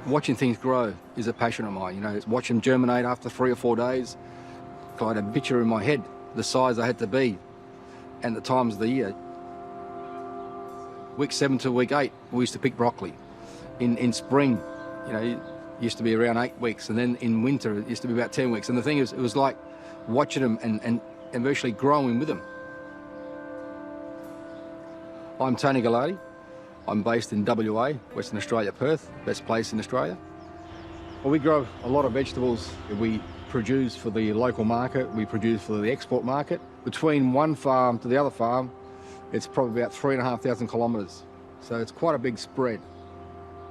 Watching things grow is a passion of mine. You know, it's watch them germinate after 3 or 4 days. I had a picture in my head, the size they had to be, and the times of the year. Week 7 to week 8, we used to pick broccoli. In spring, you know, it used to be around 8 weeks, and then in winter, it used to be about 10 weeks. And the thing is, it was like watching them and virtually growing with them. I'm Tony Galati. I'm based in WA, Western Australia, Perth, best place in Australia. Well, we grow a lot of vegetables. We produce for the local market, we produce for the export market. Between one farm to the other farm, it's probably about 3,500 kilometres. So it's quite a big spread.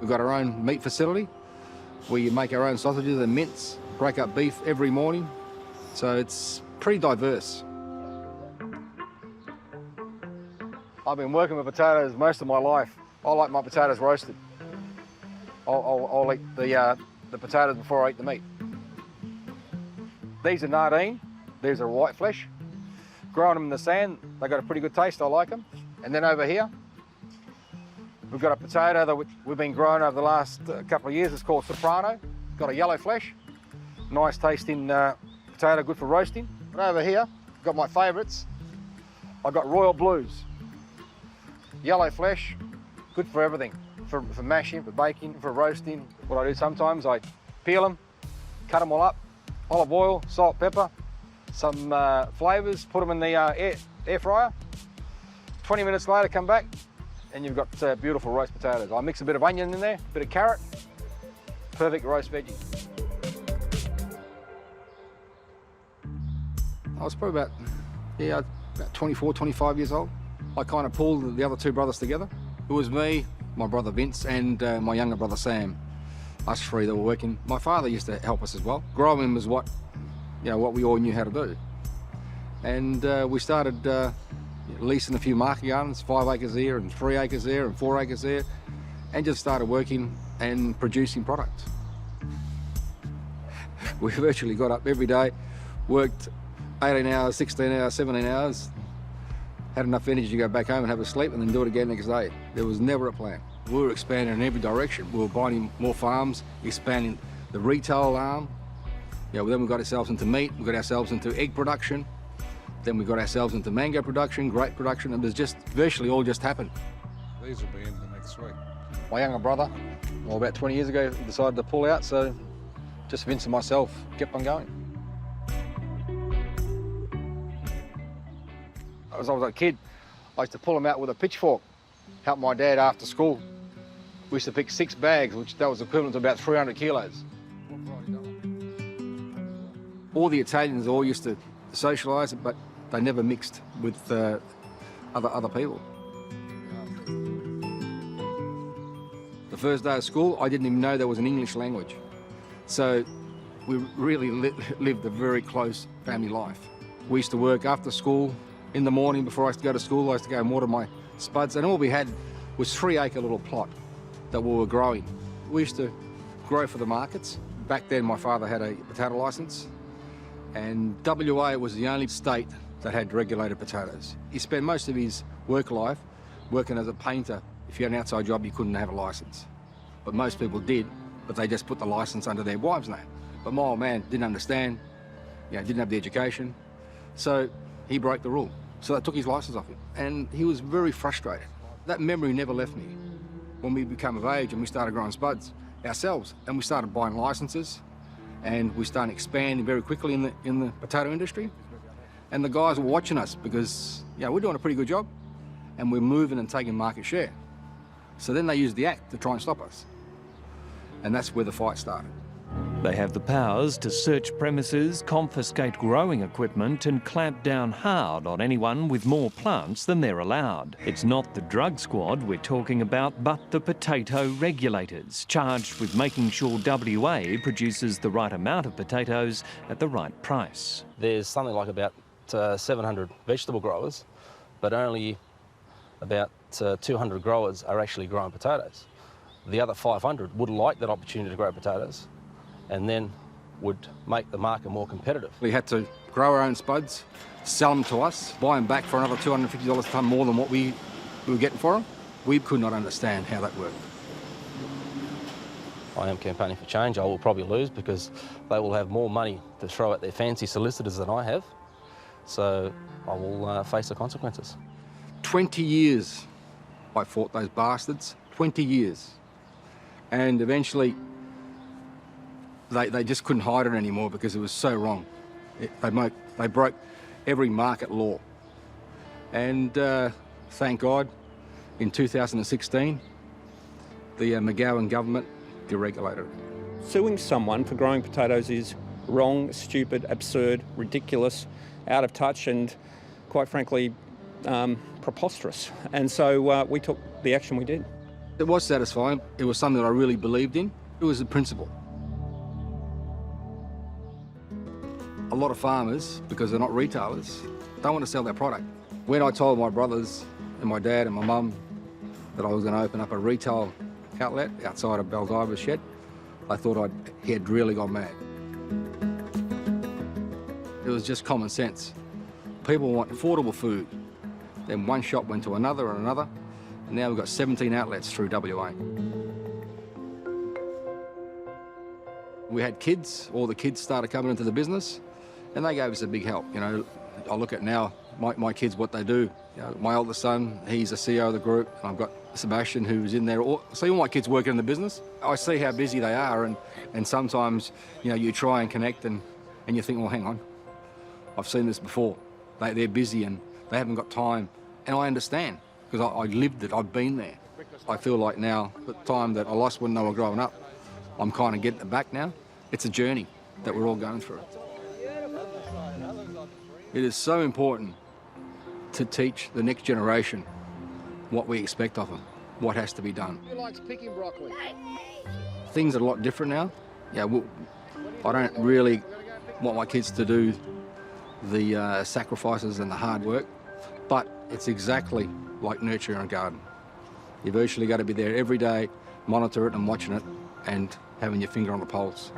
We've got our own meat facility. We make our own sausages and mince, break up beef every morning. So it's pretty diverse. I've been working with potatoes most of my life. I like my potatoes roasted. I'll eat the potatoes before I eat the meat. These are Nardine, these are white flesh. Growing them in the sand, they got a pretty good taste, I like them. And then over here, we've got a potato that we've been growing over the last couple of years. It's called Soprano. It's got a yellow flesh, nice tasting potato, good for roasting. But over here, I've got my favourites. I've got Royal Blues. Yellow flesh, good for everything. For mashing, for baking, for roasting. What I do sometimes, I peel them, cut them all up, olive oil, salt, pepper, some flavours, put them in the air fryer. 20 minutes later, come back, and you've got beautiful roast potatoes. I mix a bit of onion in there, a bit of carrot, perfect roast veggie. I was probably about 24, 25 years old. I kind of pulled the other two brothers together. It was me, my brother Vince, and my younger brother Sam. Us three that were working. My father used to help us as well. Growing was what we all knew how to do. And we started leasing a few market gardens, 5 acres here and 3 acres there and 4 acres there, and just started working and producing product. We virtually got up every day, worked 18 hours, 16 hours, 17 hours, had enough energy to go back home and have a sleep and then do it again next day. There was never a plan. We were expanding in every direction. We were buying more farms, expanding the retail arm. Then we got ourselves into meat, we got ourselves into egg production, then we got ourselves into mango production, grape production, and it was just virtually all just happened. These will be in the next week. My younger brother, about 20 years ago, he decided to pull out, so just Vince and myself kept on going. As I was a kid, I used to pull them out with a pitchfork, help my dad after school. We used to pick 6 bags, which that was equivalent to about 300 kilos. All the Italians all used to socialise, but they never mixed with other people. The first day of school, I didn't even know there was an English language. So we really lived a very close family life. We used to work after school. In the morning, before I used to go to school, I used to go and water my spuds, and all we had was 3-acre little plot that we were growing. We used to grow for the markets. Back then, my father had a potato licence, and WA was the only state that had regulated potatoes. He spent most of his work life working as a painter. If you had an outside job, you couldn't have a licence. But most people did, but they just put the licence under their wife's name. But my old man didn't understand, didn't have the education, so he broke the rule. So that took his licence off him, and he was very frustrated. That memory never left me. When we became of age and we started growing spuds ourselves, and we started buying licences, and we started expanding very quickly in the potato industry, and the guys were watching us because we're doing a pretty good job, and we're moving and taking market share. So then they used the Act to try and stop us, and that's where the fight started. They have the powers to search premises, confiscate growing equipment and clamp down hard on anyone with more plants than they're allowed. It's not the drug squad we're talking about, but the potato regulators, charged with making sure WA produces the right amount of potatoes at the right price. There's something like about 700 vegetable growers, but only about 200 growers are actually growing potatoes. The other 500 would like that opportunity to grow potatoes, and then would make the market more competitive. We had to grow our own spuds, sell them to us, buy them back for another $250 a tonne more than what we were getting for them. We could not understand how that worked. I am campaigning for change. I will probably lose because they will have more money to throw at their fancy solicitors than I have. So I will face the consequences. 20 years I fought those bastards, 20 years. And eventually they just couldn't hide it anymore because it was so wrong. They broke every market law. And thank God, in 2016, the McGowan government deregulated it. Suing someone for growing potatoes is wrong, stupid, absurd, ridiculous, out of touch and, quite frankly, preposterous. And so we took the action we did. It was satisfying. It was something that I really believed in. It was a principle. A lot of farmers, because they're not retailers, don't want to sell their product. When I told my brothers and my dad and my mum that I was going to open up a retail outlet outside of Baldiver's shed, I thought he had really gone mad. It was just common sense. People want affordable food. Then one shop went to another and another, and now we've got 17 outlets through WA. We had kids, all the kids started coming into the business, and they gave us a big help. You know, I look at now, my kids, what they do. You know, my oldest son, he's the CEO of the group, and I've got Sebastian, who's in there. See all my kids working in the business. I see how busy they are, and sometimes, you know, you try and connect, and you think, well, hang on, I've seen this before. They're busy and they haven't got time, and I understand, because I lived it, I've been there. I feel like now, the time that I lost when they were growing up, I'm kind of getting it back now. It's a journey that we're all going through. It is so important to teach the next generation what we expect of them, what has to be done. Who likes picking broccoli? Things are a lot different now. Yeah, I don't really want my kids to do the sacrifices and the hard work, but it's exactly like nurturing a garden. You virtually got to be there every day, monitor it and watching it, and having your finger on the pulse.